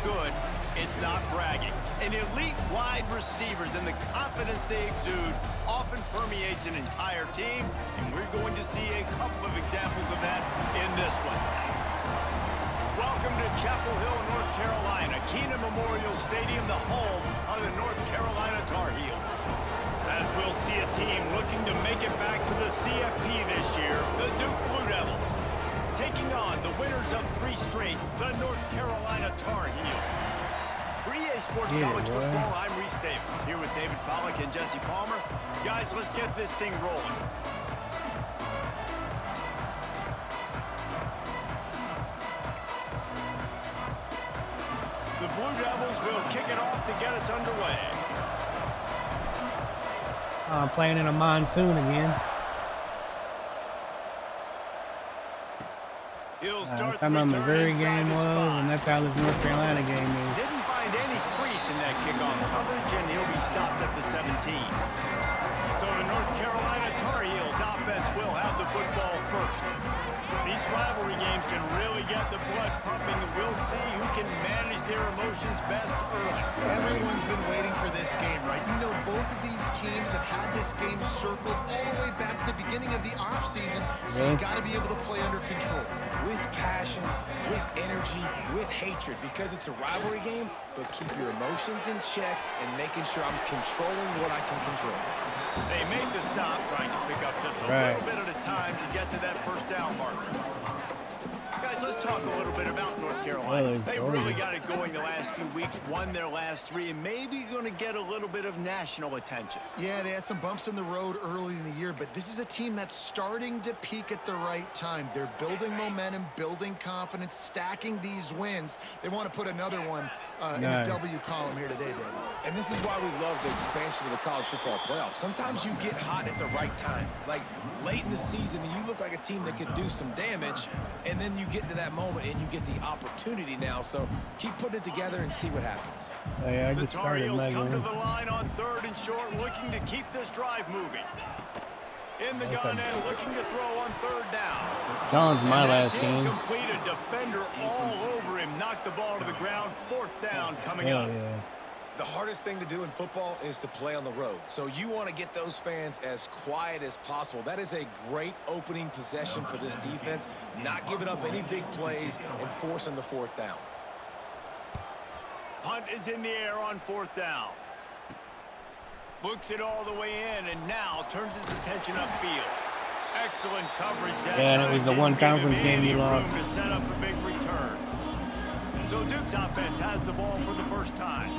good, it's not bragging. And elite wide receivers and the confidence they exude often permeates an entire team, and we're going to see a couple of examples of that in this one. Welcome to Chapel Hill, North Carolina, Keenan Memorial Stadium, the home of the North Carolina Tar Heels. As we'll see a team looking to make it back to the CFP this year, the Duke Blue Devils, taking on the winners of 3 straight, the North Carolina Tar Heels. For EA Sports College Football, I'm Reese Davis, here with David Pollack and Jesse Palmer. Guys, let's get this thing rolling. The Blue Devils will kick it off to get us underway. Playing in a monsoon again. That's how my Missouri game was, and that's how this North Carolina game is. Didn't find any crease in that kickoff coverage, and he'll be stopped at the 17. So the North Carolina Tar Heels offense will have the football first. These rivalry games can really get the blood pumping, and we'll see who can manage their emotions best early. Everyone's been waiting for this game, right? You know, both of these teams have had this game circled all the way back to the beginning of the offseason, so you've got to be able to play under control. With passion, with energy, with hatred, because it's a rivalry game, but keep your emotions in check and making sure I'm controlling what I can control. They made the stop, trying to pick up just a little bit at a time to get to that first down marker. Guys, let's talk a little bit about North Carolina. They really got it going the last few weeks, won their last 3, and maybe going to get a little bit of national attention. Yeah, they had some bumps in the road early in the year, but this is a team that's starting to peak at the right time. They're building momentum, building confidence, stacking these wins. They want to put another one in the W column here today, David. And this is why we love the expansion of the college football playoffs. Sometimes you get hot at the right time, like late in the season, and you look like a team that could do some damage, and then you get to that moment and you get the opportunity now. So keep putting it together and see what happens. Hey, I the just Tar Heels come to Megan. the line on 3rd and short, looking to keep this drive moving. In the gun and looking to throw on 3rd down. John's my last game. game. Completed, defender all over him, knocked the ball to the ground. 4th down coming up. Yeah. The hardest thing to do in football is to play on the road. So you want to get those fans as quiet as possible. That is a great opening possession for this defense. Not giving up any big plays and forcing the 4th down. Punt is in the air on 4th down. Looks it all the way in, and now turns his attention upfield. Excellent coverage that and it was the one conference game you lost. To set up a big return. So Duke's offense has the ball for the first time.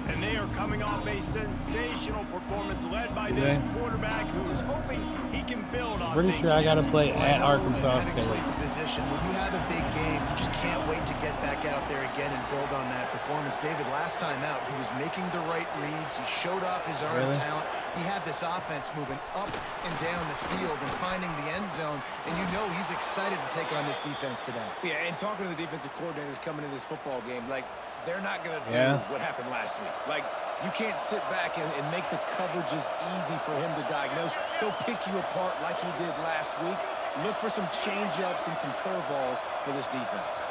And they are coming off a sensational performance led by this quarterback who's hoping he can build on Pretty things. sure I got to play at Arkansas Having State. played the position, when you have a big game, you just can't wait to get back out there again and build on that performance. David, last time out, he was making the right reads. He showed off his arm talent. He had this offense moving up and down the field and finding the end zone. And you know he's excited to take on this defense today. Yeah, and talking to the defensive coordinators coming into this football game, like, they're not going to do what happened last week. Like, you can't sit back and make the coverages easy for him to diagnose. He'll pick you apart like he did last week. Look for some change-ups and some curveballs for this defense.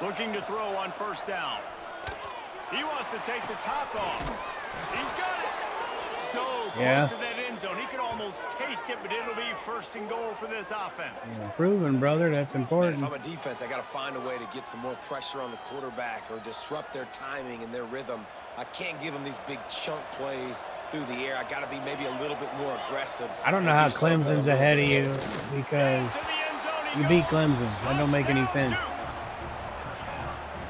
Looking to throw on 1st down. He wants to take the top off. He's got it. So close to that end zone. He could almost taste it, but it'll be 1st and goal for this offense. Improving, brother. That's important. Man, if I'm a defense, I got to find a way to get some more pressure on the quarterback or disrupt their timing and their rhythm. I can't give them these big chunk plays through the air. I got to be maybe a little bit more aggressive. I don't know how Clemson's ahead of you because you beat Clemson. That don't make any sense.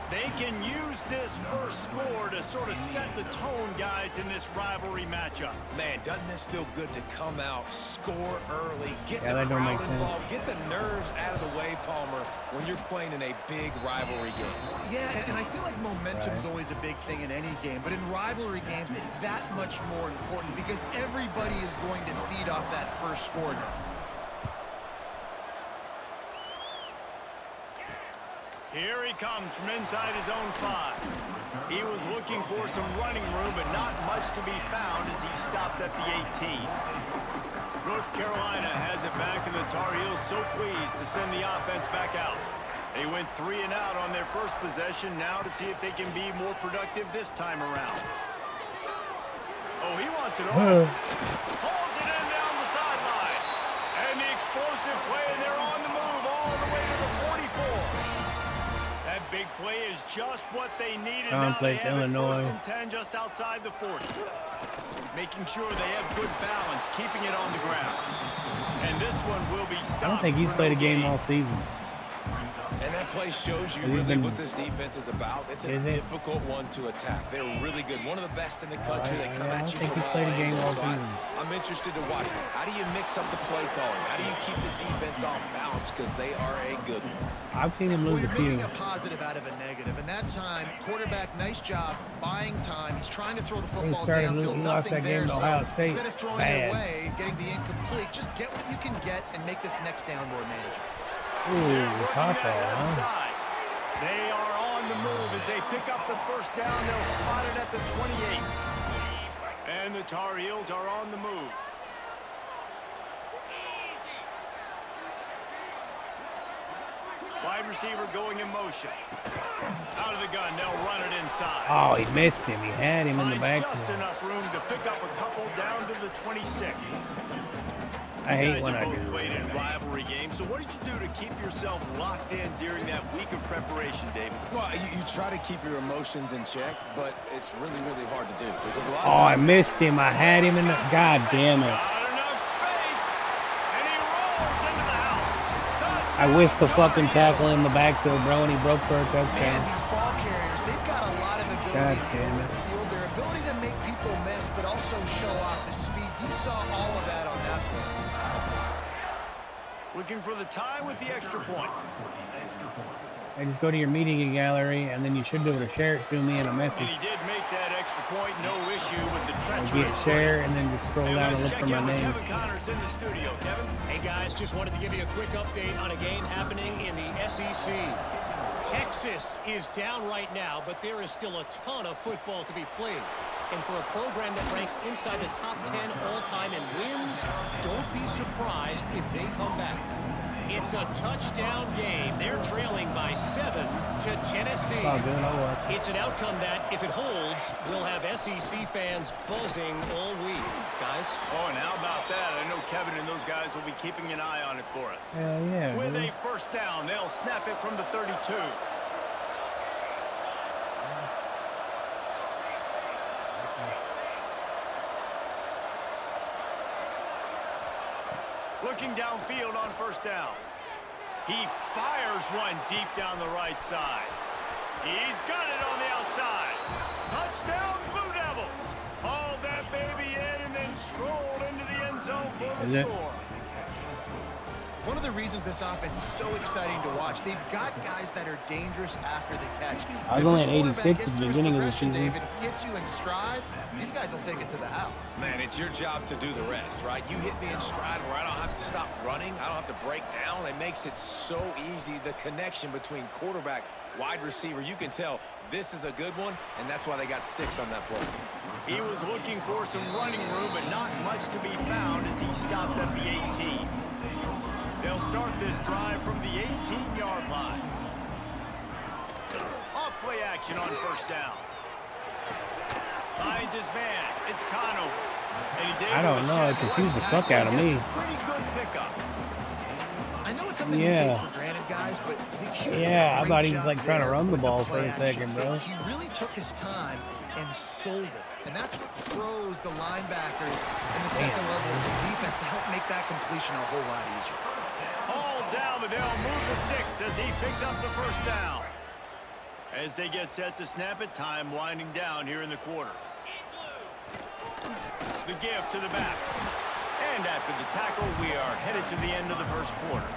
They can use this first score to sort of set the tone, guys, in this rivalry matchup. Man, doesn't this feel good to come out, score early, get the that don't make crowd sense. involved, get the nerves out of the way, Palmer, when you're playing in a big rivalry game. Yeah, and I feel like momentum is always a big thing in any game, but in rivalry games, it's that much more important because everybody is going to feed off that first score now. Here he comes from inside his own 5. He was looking for some running room, but not much to be found as he stopped at the 18. North Carolina has it back, and the Tar Heels so pleased to send the offense back out. They went 3 and out on their first possession. Now to see if they can be more productive this time around. Oh, he wants it over. Pulls it in down the sideline. And the explosive play, and they're on the move all the way to the 44. That big play is just what they needed. Now they have it first and 10 just outside the 40. Making sure they have good balance, keeping it on the ground. And this one will be stopped. I don't think he's played a game all season. And that play shows you really what this defense is about. It's a difficult one to attack. They're really good. One of the best in the country. They come at you from all angles. So I'm interested to watch. How do you mix up the play calling? How do you keep the defense off balance? Because they are a good one. I've seen him lose a few. You're making a positive out of a negative. And that time, quarterback, nice job buying time. He's trying to throw the football downfield. Nothing there. So instead of throwing it away, getting the incomplete, just get what you can get and make this next down more manageable. Ooh, caught that, huh? They are on the move as they pick up the first down. They'll spot it at the 28. And the Tar Heels are on the move. Wide receiver going in motion. Out of the gun, they'll run it inside. Oh, he missed him. He had him in the back. Just enough room to pick up a couple down to the 26. I hate when I do played in rivalry games. So what did you do to keep yourself locked in during that week of preparation, David? Well, you try to keep your emotions in check, but it's really, really hard to do because a lot Oh, of I missed him. I had him in the. God damn it! Not enough space, and he rolls into the house. I whiffed the fucking tackle in the backfield, bro, and he broke for a touchdown. Man, these ball carriers, they've got a lot of ability in the field. Their ability to make people miss, but also show off the speed. You saw all of that on that play. Looking for the tie with the extra point. I just go to your media gallery, and then you should be able to share it to me in a message. And he did make that extra point, no issue with the treacherous. Get share, and then just scroll down and look for my name. Kevin Connors in the studio. Kevin? Hey guys, just wanted to give you a quick update on a game happening in the SEC. Texas is down right now, but there is still a ton of football to be played. And for a program that ranks inside the top 10 all-time in wins, don't be surprised if they come back. It's a touchdown game. They're trailing by 7 to Tennessee. It's an outcome that, if it holds, will have SEC fans buzzing all week. Guys? Oh, and how about that? I know Kevin and those guys will be keeping an eye on it for us. Hell yeah, With a first down, they'll snap it from the 32. Looking downfield on first down. He fires one deep down the right side. He's got it on the outside. Touchdown, Blue Devils. Hauled that baby in and then strolled into the end zone for the score. One of the reasons this offense is so exciting to watch, they've got guys that are dangerous after the catch. I was only at 86 at the beginning of the season. David hits you in stride, these guys will take it to the house. Man, it's your job to do the rest, right? You hit me in stride where I don't have to stop running. I don't have to break down. It makes it so easy. The connection between quarterback, wide receiver, you can tell this is a good one, and that's why they got 6 on that play. He was looking for some running room, but not much to be found as he stopped at the 18. They'll start this drive from the 18-yard line. Off play action on first down. Finds his man. It's Conover. And he's able I don't know. It confused the fuck out of me. Pretty good pickup. I know it's something we take for granted, guys, but I thought he was like trying to run the ball for a second, bro. He really took his time and sold it. And that's what froze the linebackers in the second level of the defense to help make that completion a whole lot easier. Hauled down, but they'll move the sticks as he picks up the first down. As they get set to snap it, time winding down here in the quarter. The give to the back. And after the tackle, we are headed to the end of the first quarter.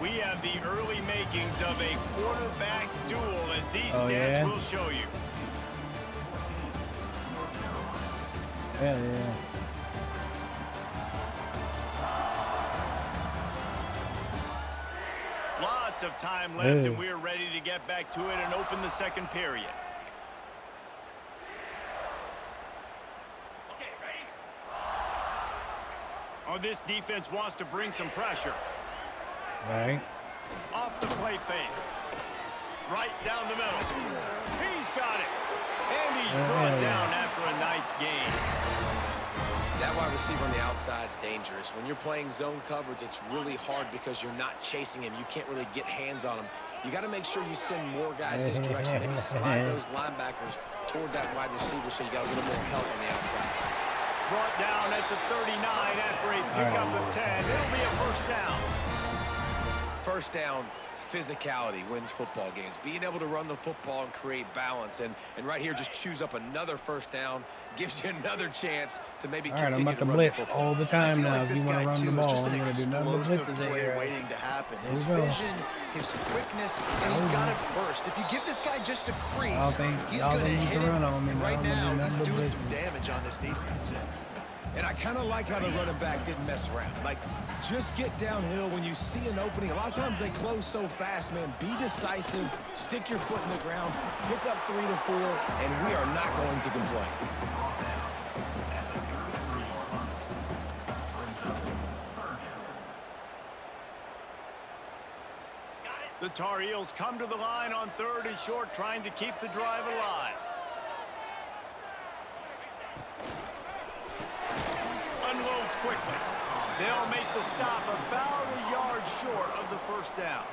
We have the early makings of a quarterback duel as these stats will show you. Hell yeah. Lots of time left, and we're ready to get back to it and open the second period. Oh, this defense wants to bring some pressure. Right. Off the play fake. Right down the middle. He's got it. And he's brought down after a nice gain. That wide receiver on the outside is dangerous. When you're playing zone coverage, it's really hard because you're not chasing him. You can't really get hands on him. You got to make sure you send more guys his direction. Maybe slide those linebackers toward that wide receiver so you got a little more help on the outside. Brought down at the 39 after a pickup of 10. It'll be a first down. First down, physicality wins football games. Being able to run the football and create balance. And right here, just choose up another first down. Gives you another chance to maybe continue I'm about to to run blitz the football. all the time now. Like If you want to run the ball, I'm going to do nothing but blitzes play waiting to happen. His vision, his quickness, and he's got to burst. If you give this guy just a crease, he's going to hit it. And right now, he's doing some damage on this defense. And I kind of like how the running back didn't mess around. Like, just get downhill when you see an opening. A lot of times they close so fast, man. Be decisive, stick your foot in the ground, pick up 3 to 4, and we are not going to complain. The Tar Heels come to the line on 3rd and short, trying to keep the drive alive. Unloads quickly. They'll make the stop about a yard short of the first down.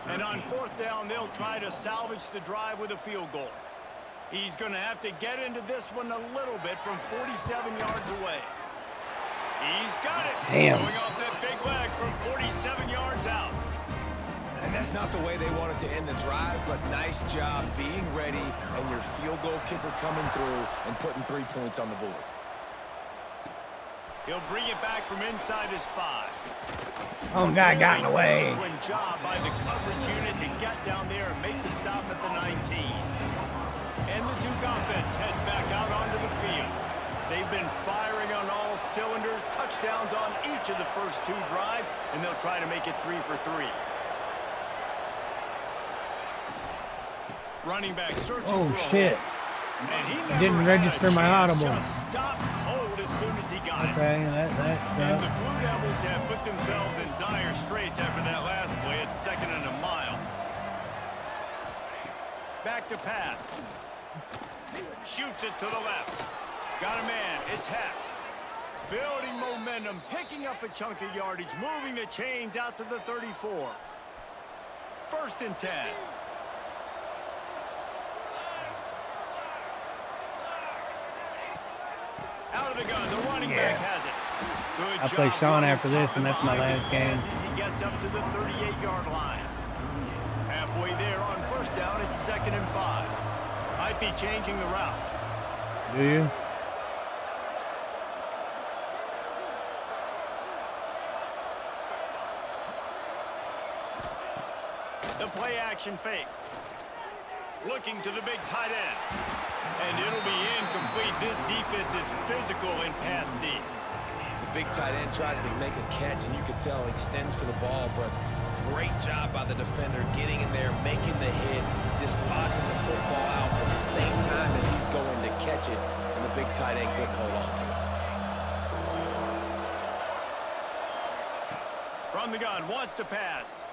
And on 4th down, they'll try to salvage the drive with a field goal. He's going to have to get into this one a little bit from 47 yards away. He's got it. Damn. Showing off that big leg from 47 yards out. And that's not the way they wanted to end the drive, but nice job being ready and your field goal kicker coming through and putting 3 points on the board. He'll bring it back from inside his 5. Oh, God got in the way. Disciplined job by the coverage unit to get down there and make the stop at the 19. And the Duke offense heads back out onto the field. They've been firing on all cylinders, touchdowns on each of the first 2 drives, and they'll try to make it 3 for 3. Running back searching for a shit. hole. And he never Didn't had register a my chance, audible. Just stopped cold as soon as he got it. Okay, that And the Blue Devils have put themselves in dire straits after that last play at 2nd and a mile. Back to pass. Shoots it to the left. Got a man. It's Hess. Building momentum, picking up a chunk of yardage, moving the chains out to the 34. 1st and 10. Out of the gun, the running back has it. Good I play job Sean running after this, tough and that's my behind his last game. pads as he gets up to the 38-yard line. Halfway there on 1st down, it's 2nd and 5. Might be changing the route. Do you? The play action fake. Looking to the big tight end. And it'll be incomplete. This defense is physical in pass deep. The big tight end tries to make a catch, and you can tell he extends for the ball, but great job by the defender getting in there, making the hit, dislodging the football out at the same time as he's going to catch it, and the big tight end couldn't hold on to it. From the gun, wants to pass.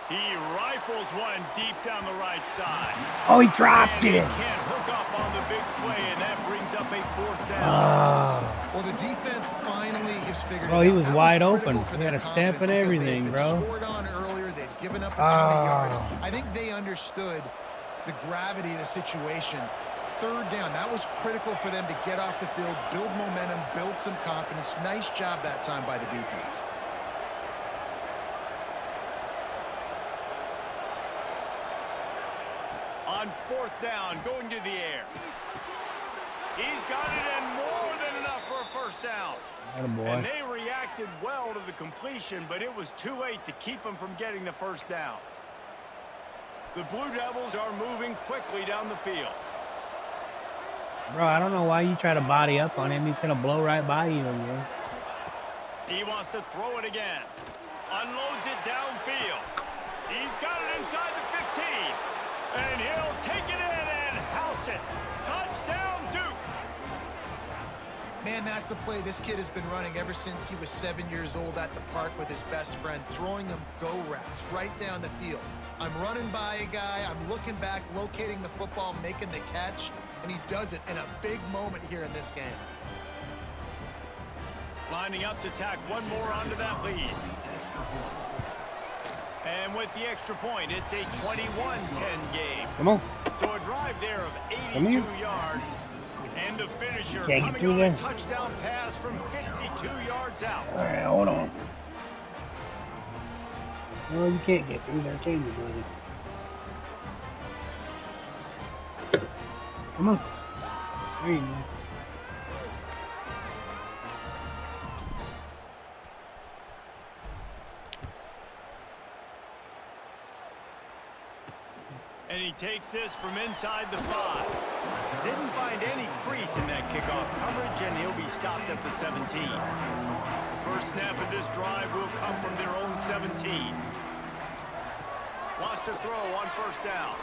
He rifles one deep down the right side. Oh, he dropped and it. He can't hook up on the big play, and that brings up a 4th down. Well, the defense finally has figured it out. Bro, he was That wide critical open. for He their had a stamp confidence and because everything, they'd been bro. scored on earlier. They'd given up a ton of yards. I think they understood the gravity of the situation. 3rd down, that was critical for them to get off the field, build momentum, build some confidence. Nice job that time by the defense. On 4th down, going to the air. He's got it, and more than enough for a 1st down. Attaboy. And they reacted well to the completion, but it was too late to keep them from getting the 1st down. The Blue Devils are moving quickly down the field. Bro, I don't know why you try to body up on him. He's going to blow right by you, bro. He wants to throw it again. Unloads it downfield. He's got it inside the 15. And he'll take it in and house it. Touchdown, Duke. Man, that's a play this kid has been running ever since he was 7 years old at the park with his best friend, throwing him go routes right down the field. I'm running by a guy, I'm looking back, locating the football, making the catch, and he does it in a big moment here in this game. Lining up to tack one more onto that lead. And with the extra point, it's a 21-10 game. Come on. So a drive there of 82 yards. And the finisher coming on a touchdown pass from 52 yards out. All right, hold on. No, you can't get through there, can you, buddy? Come on. There you go. And he takes this from inside the 5. Didn't find any crease in that kickoff coverage, and he'll be stopped at the 17. First snap of this drive will come from their own 17. Wants to throw on first down.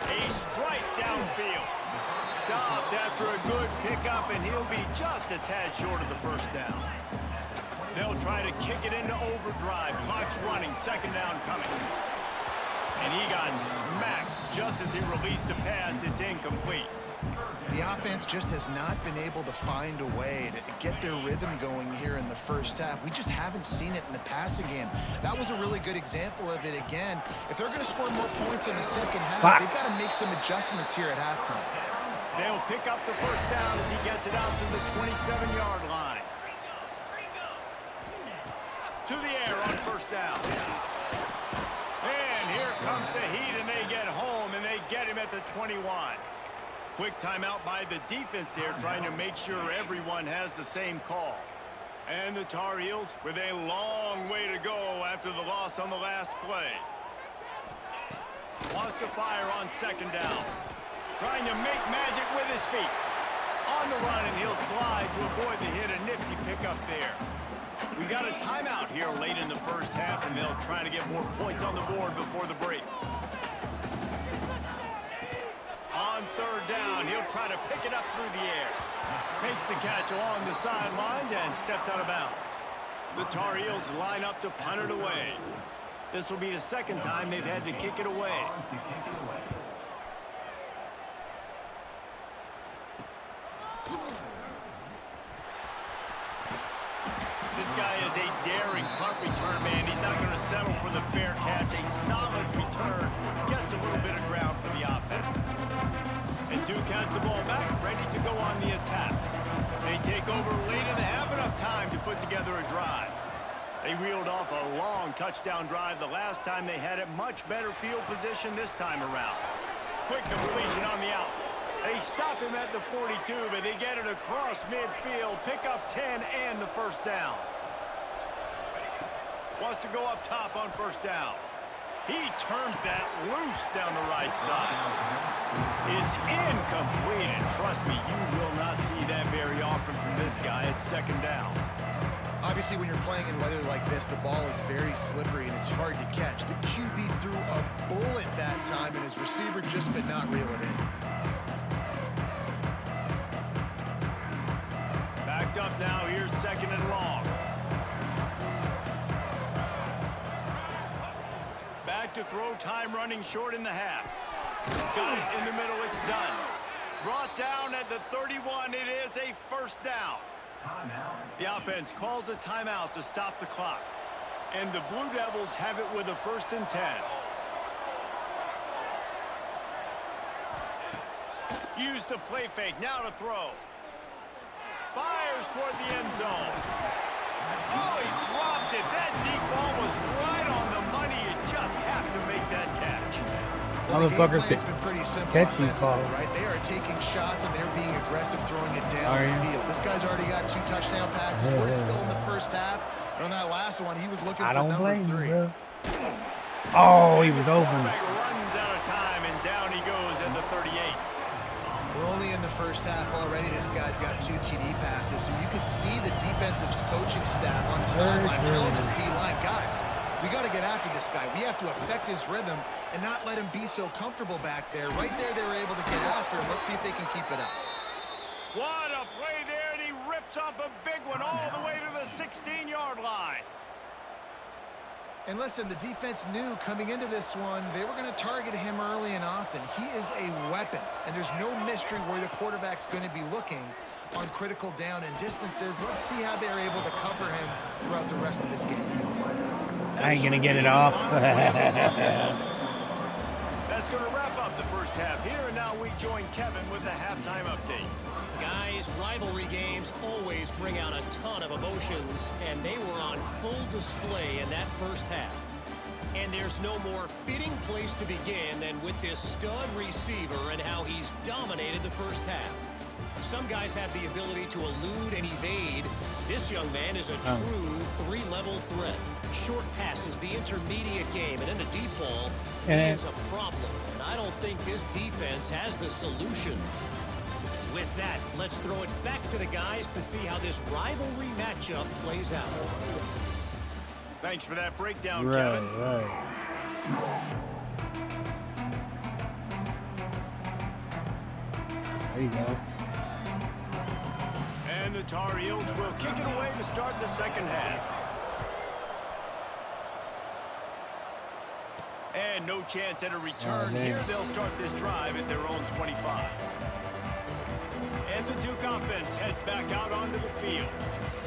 A strike downfield. Stopped after a good pickup, and he'll be just a tad short of the first down. They'll try to kick it into overdrive. Clock's running, second down coming. And he got smacked just as he released the pass. It's incomplete. The offense just has not been able to find a way to get their rhythm going here in the first half. We just haven't seen it in the passing game. That was a really good example of it again. If they're going to score more points in the second half, they've got to make some adjustments here at halftime. They'll pick up the first down as he gets it out to the 27-yard line. To the air on first down. And here comes the heat, and they get home, and they get him at the 21. Quick timeout by the defense there, trying to make sure everyone has the same call. And the Tar Heels with a long way to go after the loss on the last play. Wants to fire on second down. Trying to make magic with his feet. On the run, and he'll slide to avoid the hit. A nifty pickup there. We got a timeout here late in the first half, and they'll try to get more points on the board before the break. On third down, he'll try to pick it up through the air. Makes the catch along the sidelines and steps out of bounds. The Tar Heels line up to punt it away. This will be the second time they've had to kick it away. This guy is a daring punt return man. He's not going to settle for the fair catch. A solid return. Gets a little bit of ground for the offense. And Duke has the ball back, ready to go on the attack. They take over late in the half, enough time to put together a drive. They reeled off a long touchdown drive the last time they had it. Much better field position this time around. Quick completion on the out. They stop him at the 42, but they get it across midfield. Pick up 10 and the first down. Wants to go up top on first down. He turns that loose down the right side. It's incomplete, and trust me, you will not see that very often from this guy. It's second down. Obviously, when you're playing in weather like this, the ball is very slippery and it's hard to catch. The QB threw a bullet that time, and his receiver just could not reel it in. Backed up now, here's second and long. Back to throw, time running short in the half. Got it in the middle, it's done. Brought down at the 31, it is a first down. The offense calls a timeout to stop the clock. And the Blue Devils have it with a 1st and 10. Use the play fake, now to throw. Fires toward the end zone. Oh, he dropped it. That deep ball was right on the money. You just have to make that catch. Well, the game plan's been pretty simple offensively, right? They are taking shots, and they're being aggressive, throwing it down the field. This guy's already got 2 touchdown passes. We're still in the first half. And on that last one, he was looking for number 3. Oh, he was open. Runs out of time, and down he goes at the 38. We're only in the first half already. This guy's got 2 TD passes, so you could see the defensive coaching staff on the sideline telling this D-line, guys, we got to get after this guy. We have to affect his rhythm and not let him be so comfortable back there. Right there, they were able to get after him. Let's see if they can keep it up. What a play there. rips off a big one all the way to the 16-yard line. And listen, the defense knew coming into this one, they were going to target him early and often. He is a weapon, and there's no mystery where the quarterback's going to be looking on critical down and distances. Let's see how they're able to cover him throughout the rest of this game. I ain't going to get it off. That's going to wrap up the first half here, and now we join Kevin with the halftime update. Guys, rivalry games always bring out a ton of emotions, and they were on full display in that first half. And there's no more fitting place to begin than with this stud receiver and how he's dominated the first half. Some guys have the ability to elude and evade. This young man is a true three-level threat. Short passes, the intermediate game, and then the deep ball is a problem. And I don't think this defense has the solution. With that, let's throw it back to the guys to see how this rivalry matchup plays out. Thanks for that breakdown, Right, Kevin. right. There you go. And the Tar Heels will kick it away to start the second half. And no chance at a return here. They'll start this drive at their own 25. And the Duke offense heads back out onto the field.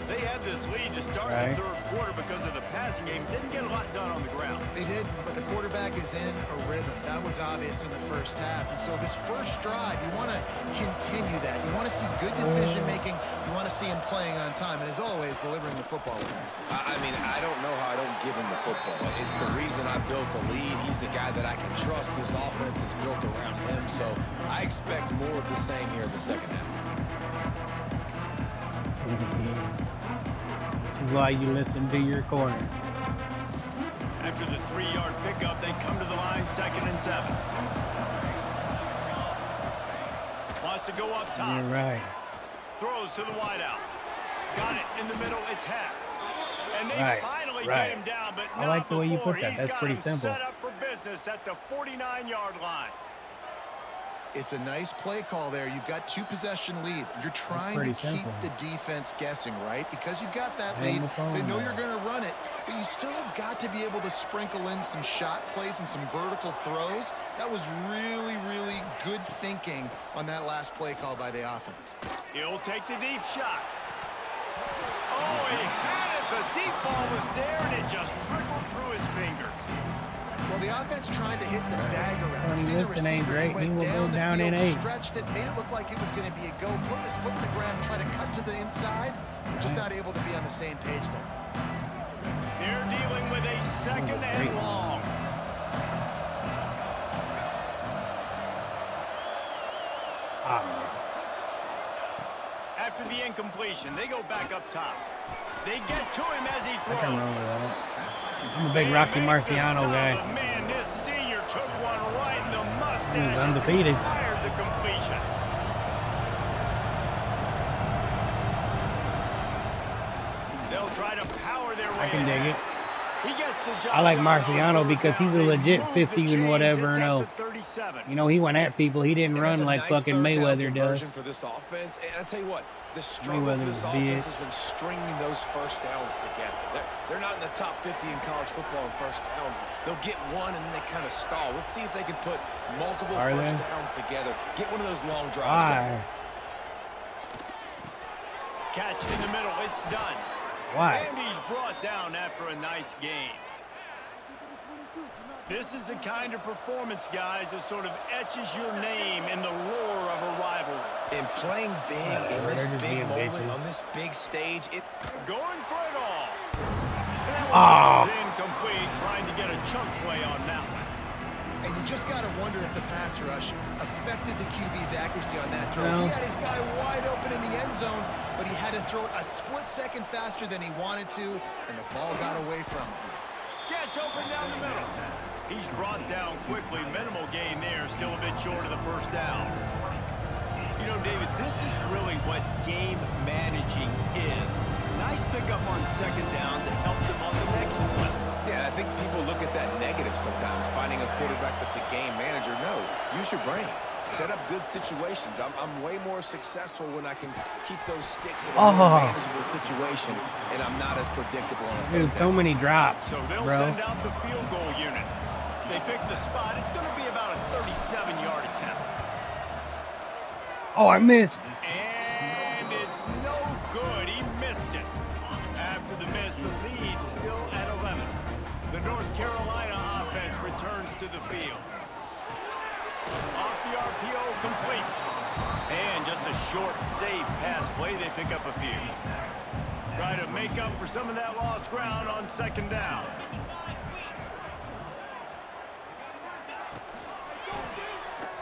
They had this lead to start the third quarter because of the passing game. Didn't get a lot done on the ground. They did, but the quarterback is in a rhythm. That was obvious in the first half. And so this first drive, you want to continue that. You want to see good decision-making. You want to see him playing on time. And as always, delivering the football. I mean, I don't know how I don't give him the football. It's the reason I built the lead. He's the guy that I can trust. This offense is built around him. So I expect more of the same here in the second half. This is why you listen to your corner. After the 3-yard pickup, they come to the line, 2nd and 7. Wants to go up top. You're right. Throws to the wideout. Got it in the middle. It's Hess. And they finally get him down, but I like the way you put that. He's That's pretty simple. set up for business at the 49-yard line. It's a nice play call there. You've got 2-possession lead. You're trying to keep the defense guessing, right? Because you've got that lead. They know you're going to run it, but you still have got to be able to sprinkle in some shot plays and some vertical throws. That was really, really good thinking on that last play call by the offense. He'll take the deep shot. Oh, he had it. The deep ball was there, and it just trickled through his fingers. Well, the offense tried to hit the dagger route. See the receiver, ain't great. He will go down in 8. Stretched it, made it look like it was going to be a go. Put his foot in the ground, try to cut to the inside. Just not able to be on the same page there. They're dealing with a 2nd and long. After the incompletion, they go back up top. They get to him as he throws. I can remember that. I'm a big Rocky Marciano guy. Man, this senior took one right in the mustache. He's undefeated. Fired the completion. They'll try to power their way. I can dig it. He gets the job. I like Marciano because he's a legit 50 and whatever and 0. You know, he went at people. He didn't run like fucking Mayweather does. For this offense, and I tell you what, the struggle for this offense has been stringing those first downs together. They're not in the top 50 in college football in first downs. They'll get one and then they kind of stall. Let's see if they can put multiple first downs together. Get one of those long drives. Catch in the middle. It's done. And he's brought down after a nice game. This is the kind of performance, guys, that sort of etches your name in the roar of a rivalry. And playing big in this big moment, on this big stage, going for it all. That was incomplete, trying to get a chunk play on that one. And you just got to wonder if the pass rush affected the QB's accuracy on that throw. He had his guy wide open in the end zone, but he had to throw it a split second faster than he wanted to, and the ball got away from him. Gets open down the middle. He's brought down quickly. Minimal gain there, still a bit short of the first down. You know, David, this is really what game managing is. Nice pickup on 2nd down that helped him on the next one. Yeah, I think people look at that negative sometimes, finding a quarterback that's a game manager. No, use your brain. set up good situations. I'm way more successful when I can keep those sticks in a more manageable situation, and I'm not as predictable on a third down. So many drops, So they'll send out the field goal unit. They pick the spot. It's going to be about a 37-yard attempt. Oh, I missed. And it's no good. He missed it. After the miss, the lead still at 11. The North Carolina offense returns to the field. Off the RPO, complete. And just a short, safe pass play. They pick up a few. Try to make up for some of that lost ground on second down.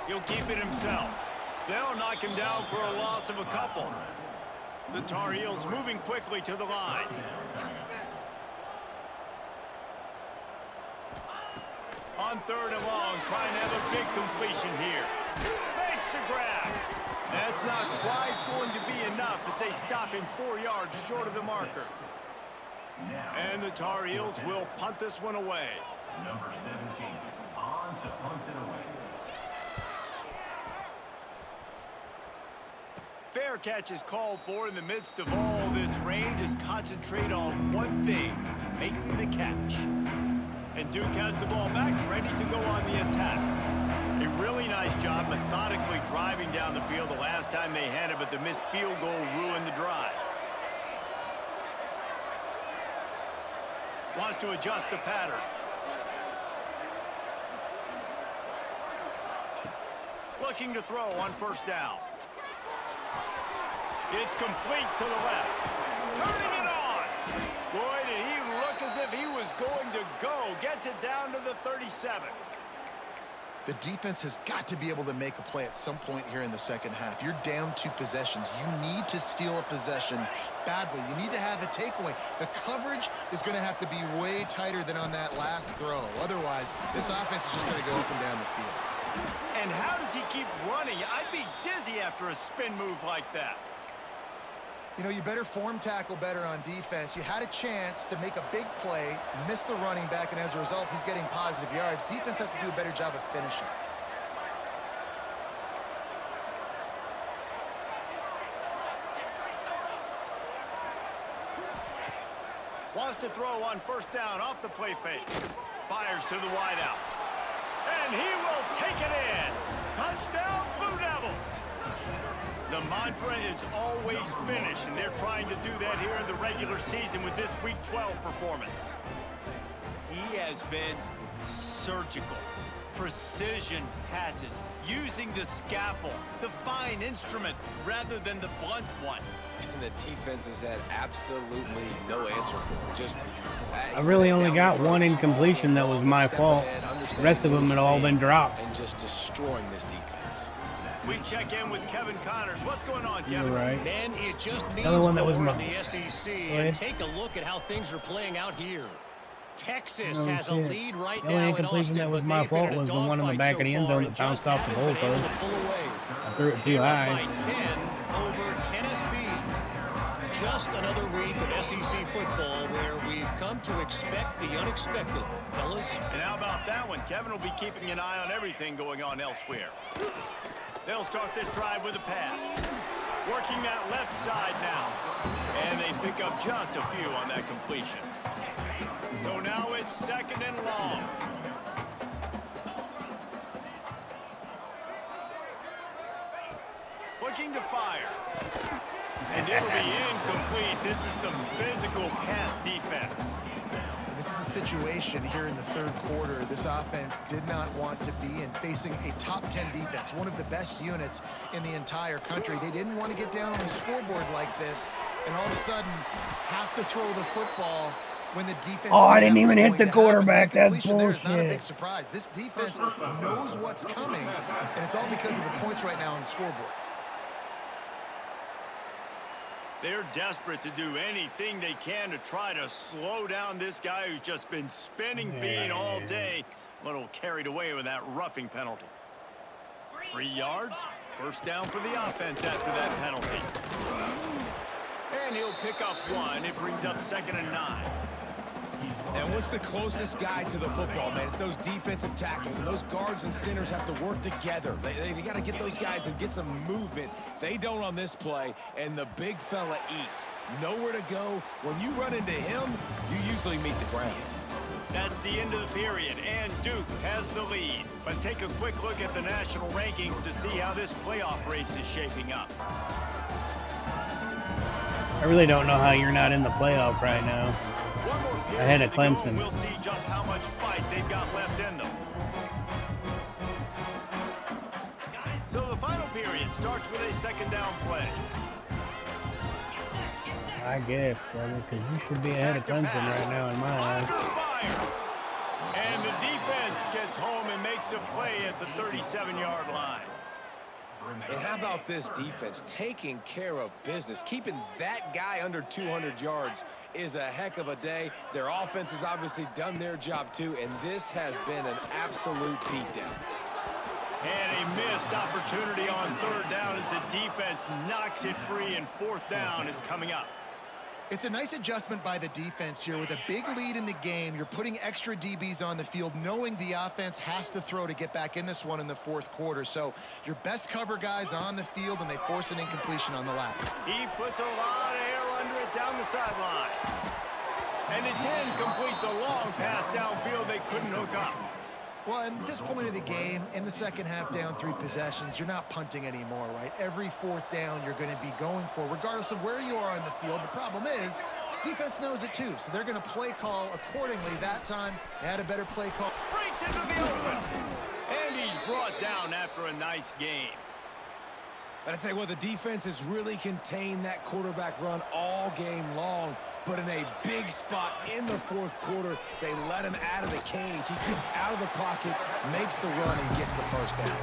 He'll keep it himself. They'll knock him down for a loss of a couple. The Tar Heels moving quickly to the line. On third and long, trying to have a big completion here. Makes the grab. That's not quite going to be enough as they stop him 4 yards short of the marker. And the Tar Heels will punt this one away. Number 17, on to punt it away. Fair catch is called for in the midst of all this range. Is concentrate on one thing, making the catch. And Duke has the ball back, ready to go on the attack. A really nice job methodically driving down the field the last time they had it, but the missed field goal ruined the drive. Wants to adjust the pattern. Looking to throw on first down. It's complete to the left. Turning it on. Boy, did he look as if he was going to go. Gets it down to the 37. The defense has got to be able to make a play at some point here in the second half. You're down 2 possessions. You need to steal a possession badly. You need to have a takeaway. The coverage is going to have to be way tighter than on that last throw. Otherwise, this offense is just going to go up and down the field. And how does he keep running? I'd be dizzy after a spin move like that. You know, you better form tackle better on defense. You had a chance to make a big play, miss the running back, and as a result, he's getting positive yards. Defense has to do a better job of finishing. Wants to throw on first down off the play fake. Fires to the wideout. And he will take it in. Touchdown, Blue Devils. The mantra is always finish, and they're trying to do that here in the regular season with this Week 12 performance. He has been surgical. Precision passes, using the scalpel, the fine instrument, rather than the blunt one. And the defense has had absolutely no answer for him. Just, I really only got one incompletion that was my fault. The rest of them had all been dropped. And just destroying this defense. We check in with Kevin Connors. What's going on, Kevin? You're right. Man, it just means The other one that was more in my- the SEC. And take a look at how things are playing out here. Texas No has a shit. lead right The only now in incompletion Austin, that was but my they've been fault in a was the one in the dogfight back so of the end far zone and that bounced just off the haven't been able goalpost. to pull away. I threw it too They're up high. by 10 over Tennessee. Just another week of SEC football where we've come to expect the unexpected, fellas. And how about that one? Kevin will be keeping an eye on everything going on elsewhere. They'll start this drive with a pass. Working that left side now. And they pick up just a few on that completion. So now it's second and long. Looking to fire. And it'll be incomplete. This is some physical pass defense. This is a situation here in the third quarter this offense did not want to be in, facing a top 10 defense, one of the best units in the entire country. They didn't want to get down on the scoreboard like this and all of a sudden have to throw the football when the defense... Oh, I didn't even hit the quarterback. That's there is not a big bullshit. surprise. This defense knows what's coming, and it's all because of the points right now on the scoreboard. They're desperate to do anything they can to try to slow down this guy who's just been spinning bean all day. A little carried away with that roughing penalty. 3 yards, first down for the offense after that penalty. And he'll pick up one. It brings up 2nd and 9. And what's the closest guy to the football, man? It's those defensive tackles, and those guards and centers have to work together. They got to get those guys and get some movement. They don't on this play, and the big fella eats. Nowhere to go. When you run into him, you usually meet the ground. That's the end of the period, and Duke has the lead. Let's take a quick look at the national rankings to see how this playoff race is shaping up. I really don't know how you're not in the playoff right now. Ahead of Clemson. We'll see just how much fight they've got left in them. So the final period starts with a second down play. I guess, brother, because you should be ahead of Clemson right now in my eyes. And the defense gets home and makes a play at the 37-yard line. And how about this defense taking care of business? Keeping that guy under 200 yards is a heck of a day. Their offense has obviously done their job too, and this has been an absolute beatdown. And a missed opportunity on third down as the defense knocks it free, and fourth down is coming up. It's a nice adjustment by the defense here. With a big lead in the game, you're putting extra DBs on the field, knowing the offense has to throw to get back in this one in the fourth quarter. So your best cover guys on the field, and they force an incompletion on the lap. He puts a lot of air under it down the sideline. And it's incomplete, the long pass downfield they couldn't hook up. Well, at this point of the game, in the second half, down 3 possessions, you're not punting anymore, right? Every fourth down you're going to be going for, regardless of where you are on the field. The problem is, defense knows it too, so they're going to play call accordingly. That time, they had a better play call. Breaks into the open. And he's brought down after a nice game. But I'd say, well, the defense has really contained that quarterback run all game long. But in a big spot in the fourth quarter, they let him out of the cage. He gets out of the pocket, makes the run, and gets the first down.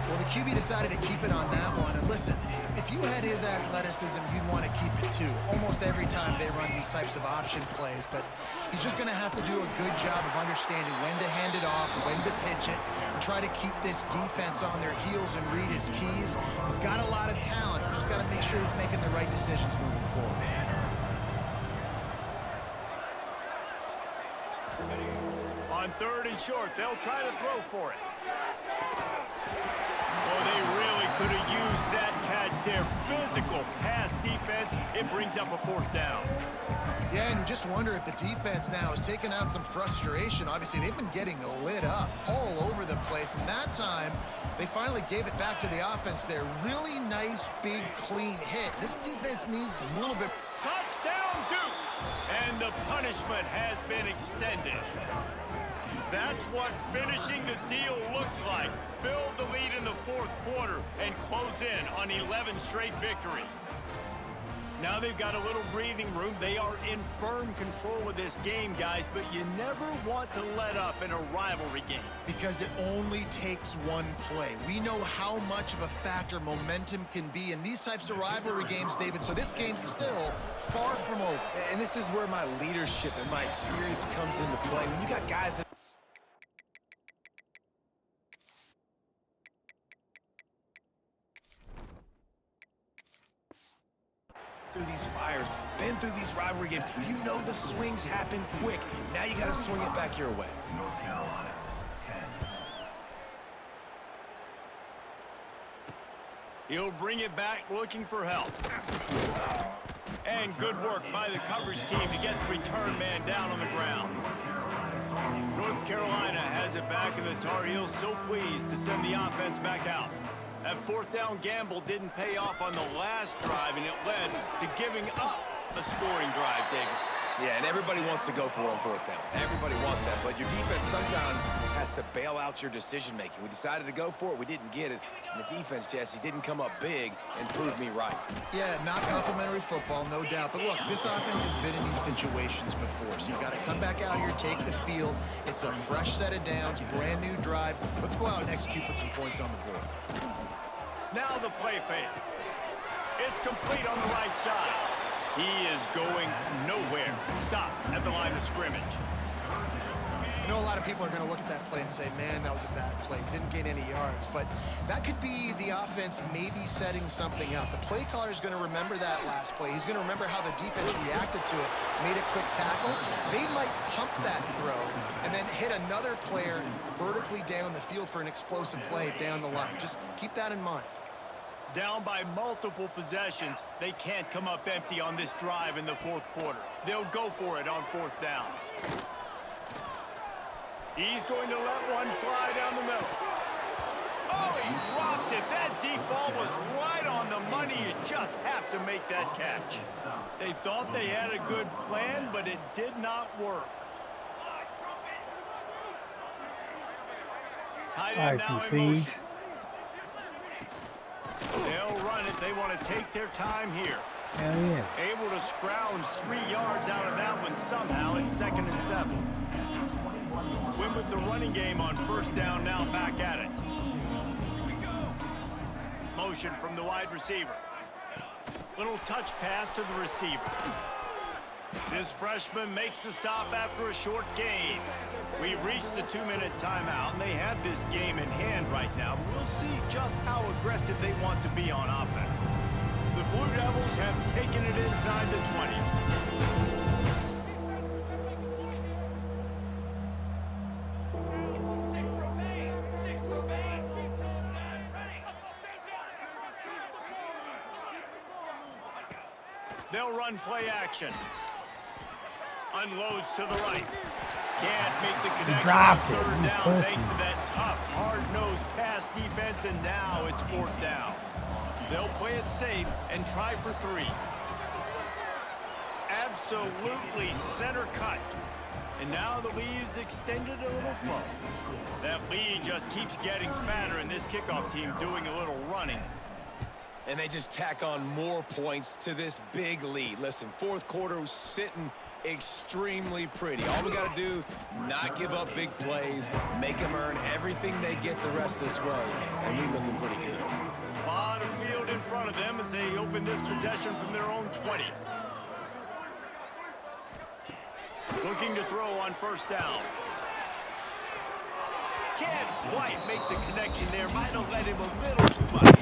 Well, the QB decided to keep it on that one. And listen, if you had his athleticism, you'd want to keep it too. Almost every time they run these types of option plays. But he's just going to have to do a good job of understanding when to hand it off, when to pitch it, and try to keep this defense on their heels and read his keys. He's got a lot of talent. Just got to make sure he's making the right decisions moving forward. On third and short, they'll try to throw for it. Oh, they really could have used that catch there. Physical pass defense. It brings up a fourth down. Yeah, and you just wonder if the defense now is taking out some frustration. Obviously, they've been getting lit up all over the place. And that time, they finally gave it back to the offense there. Really nice, big, clean hit. This defense needs a little bit. Touchdown, Duke! And the punishment has been extended. That's what finishing the deal looks like. Build the lead in the fourth quarter and close in on 11 straight victories. Now they've got a little breathing room. They are in firm control of this game, guys, but you never want to let up in a rivalry game. Because it only takes one play. We know how much of a factor momentum can be in these types of rivalry games, David, so this game's still far from over. And this is where my leadership and my experience comes into play. When you got guys that through these fires, been through these rivalry games, you know the swings happen quick. Now you got to swing it back your way. North Carolina, 10. He'll bring it back looking for help. And good work by the coverage team to get the return man down on the ground. North Carolina has it back, and the Tar Heels so pleased to send the offense back out. That fourth down gamble didn't pay off on the last drive, and it led to giving up a scoring drive, David. Yeah, and everybody wants to go for it on fourth down. Everybody wants that, but your defense sometimes has to bail out your decision-making. We decided to go for it. We didn't get it. And the defense, Jesse, didn't come up big and prove me right. Yeah, not complimentary football, no doubt. But look, this offense has been in these situations before, so you've got to come back out here, take the field. It's a fresh set of downs, brand new drive. Let's go out and execute, put some points on the board. Now the play fake. It's complete on the right side. He is going nowhere. Stop at the line of scrimmage. I know a lot of people are going to look at that play and say, man, that was a bad play. Didn't gain any yards. But that could be the offense maybe setting something up. The play caller is going to remember that last play. He's going to remember how the defense reacted to it, made a quick tackle. They might pump that throw and then hit another player vertically down the field for an explosive play down the line. Just keep that in mind. Down by multiple possessions, they can't come up empty on this drive in the fourth quarter. They'll go for it on fourth down. He's going to let one fly down the middle. Oh, he dropped it. That deep ball was right on the money. You just have to make that catch. They thought they had a good plan, but it did not work. Tight end now in motion. They'll run it. They want to take their time here. Hell yeah. Able to scrounge 3 yards out of that one somehow. It's 2nd and 7. Win with the running game on first down, now back at it. Motion from the wide receiver. Little touch pass to the receiver. This freshman makes the stop after a short gain. We've reached the 2-minute timeout, and they have this game in hand right now. We'll see just how aggressive they want to be on offense. The Blue Devils have taken it inside the 20. They'll run play action. Unloads to the right. Can't make the connection on third down thanks to that tough, hard-nosed pass defense, and now it's fourth down. They'll play it safe and try for 3. Absolutely center cut. And now the lead is extended a little further. That lead just keeps getting fatter, and this kickoff team doing a little running. And they just tack on more points to this big lead. Listen, fourth quarter was sitting extremely pretty. All we got to do, not give up big plays, make them earn everything they get the rest this way, and we're looking pretty good. A lot of field in front of them as they open this possession from their own 20. Looking to throw on first down. Can't quite make the connection there. Might have let him a little too much.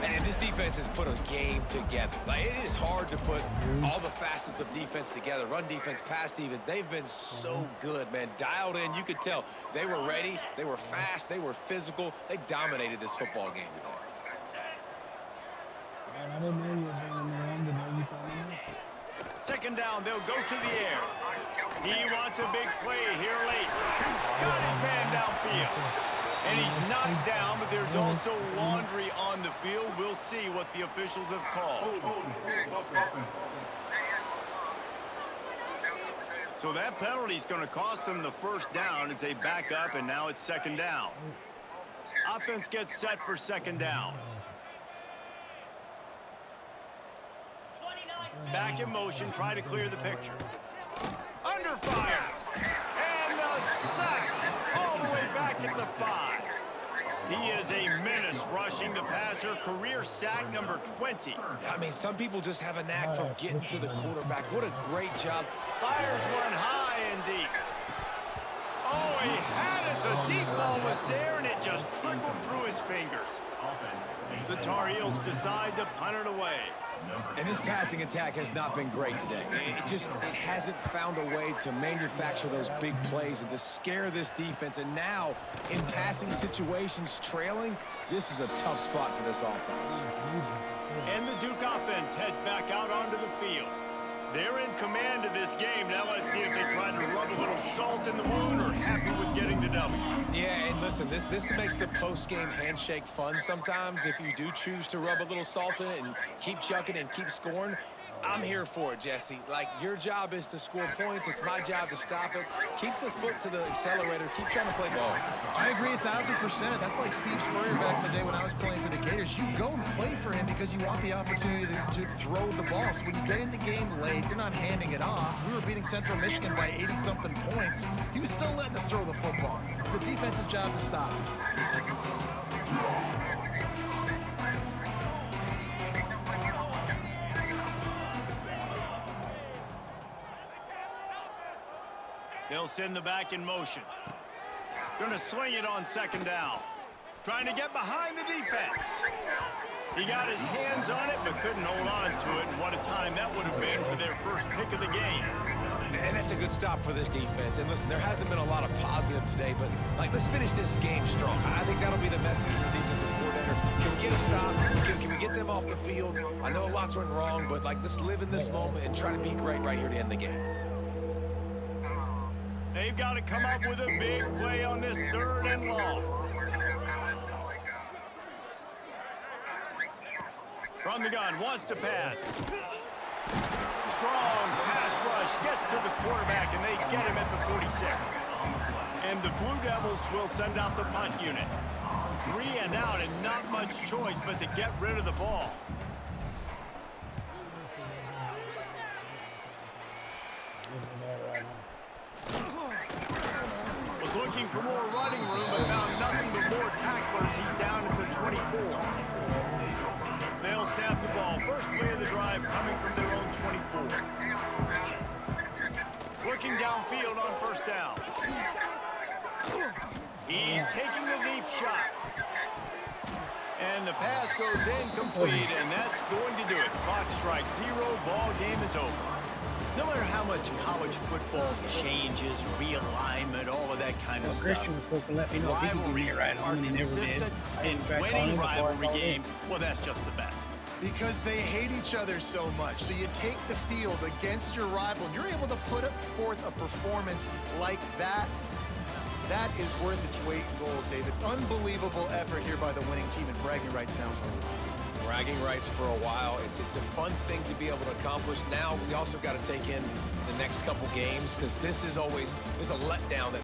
And this defense has put a game together. Like, it is hard to put all the facets of defense together. Run defense, pass defense. They've been so good, man. Dialed in. You could tell they were ready. They were fast. They were physical. They dominated this football game today. Man, I didn't know you were bringing me on today. Second down, they'll go to the air. He wants a big play here late. Got his man downfield. And he's knocked down, but there's also laundry on the field. We'll see what the officials have called. So that penalty is going to cost them the first down as they back up, and now it's second down. Offense gets set for second down. Back in motion, try to clear the picture. Under fire. And a sack all the way back at the 5. He is a menace rushing the passer. Career sack number 20. I mean, some people just have a knack for getting to the quarterback. What a great job. Fires one high and deep. Oh, he had it. The deep ball was there, and it just trickled through his fingers. The Tar Heels decide to punt it away. And this passing attack has not been great today. It hasn't found a way to manufacture those big plays and to scare this defense. And now, in passing situations, trailing, this is a tough spot for this offense. And the Duke offense heads back out onto the field. They're in command of this game. Now let's see if they try to rub a little salt in the wound or happy with getting the W. Yeah, and listen, this makes the post-game handshake fun sometimes. If you do choose to rub a little salt in it and keep chucking and keep scoring, I'm here for it, Jesse. Like, your job is to score points. It's my job to stop it. Keep the foot to the accelerator. Keep trying to play ball. I agree 1,000%. That's like Steve Spurrier back in the day when I was playing for the Gators. You go and play for him because you want the opportunity to throw the ball. So when you get in the game late, you're not handing it off. We were beating Central Michigan by 80-something points. He was still letting us throw the football. It's the defense's job to stop it. They'll send the back in motion. Gonna swing it on second down. Trying to get behind the defense. He got his hands on it, but couldn't hold on to it. And what a time that would have been for their first pick of the game. And that's a good stop for this defense. And listen, there hasn't been a lot of positive today, but let's finish this game strong. I think that'll be the message from the defensive coordinator. Can we get a stop? Can we get them off the field? I know lots went wrong, but let's live in this moment and try to be great right here to end the game. They've got to come up with a big play on this 3rd and long. From the gun, wants to pass. Strong pass rush, gets to the quarterback, and they get him at the 46. And the Blue Devils will send out the punt unit. 3 and out, and not much choice but to get rid of the ball. Was looking for more running room, but found nothing but more tacklers. He's down at the 24. They'll snap the ball. First play of the drive coming from their own 24. Looking downfield on first down. He's taking the deep shot. And the pass goes incomplete, and that's going to do it. Clock strikes 0, ball game is over. No matter how much college football changes, realignment, all of that kind of stuff, Christian was supposed to let me know if he could read it right on, and he never did. And winning rivalry games, well, that's just the best. Because they hate each other so much. So you take the field against your rival, and you're able to put forth a performance like that. That is worth its weight in gold, David. Unbelievable effort here by the winning team, and bragging rights now for a while. Bragging rights for a while. It's a fun thing to be able to accomplish. Now we also got to take in the next couple games, because this is always, there's a letdown that